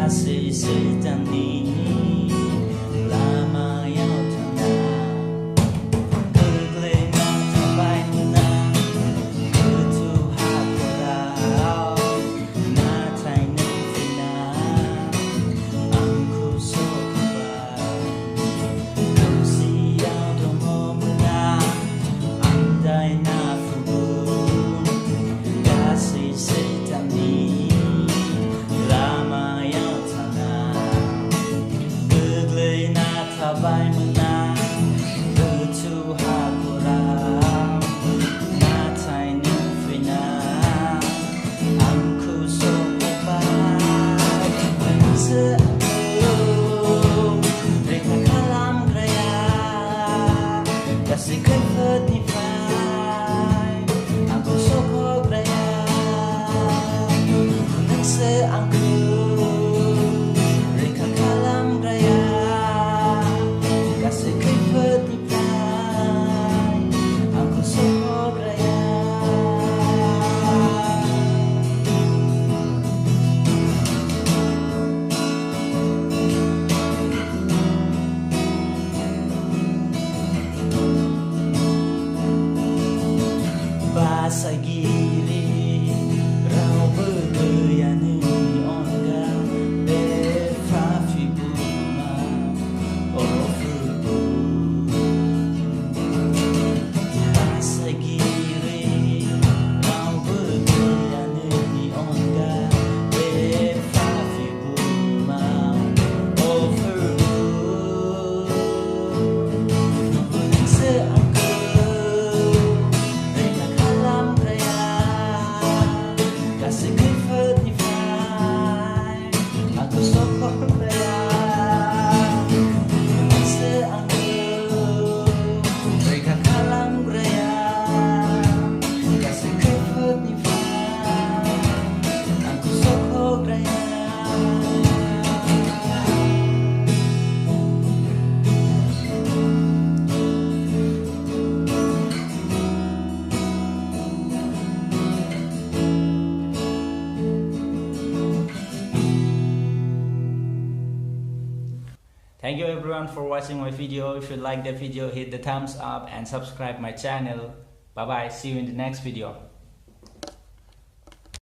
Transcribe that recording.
kasih sejati lama yang tenang bergelena sampai menang ketuhan walau natai nefina angku sokaban siang domo menang andai nafubun kasih sejati sabay menang ketuhan kurang natai nufina angku sopan seaku mereka kalam raya kasih kefet nifai angku sokok raya menang seangku mereka kalam raya kasih kefet nifai angku sokok raya. Bahasa giri rau bergayani onga befafi bunga ofubu bahasa giri rau bergayani onga befafi bunga ofubu seangku kasih kefet nifai aku sokok raya seangku mereka kalam raya kasih kefet nifai aku sokok raya. Thank you everyone for watching my video. If you like the video, hit the thumbs up and subscribe my channel. Bye bye, see you in the next video.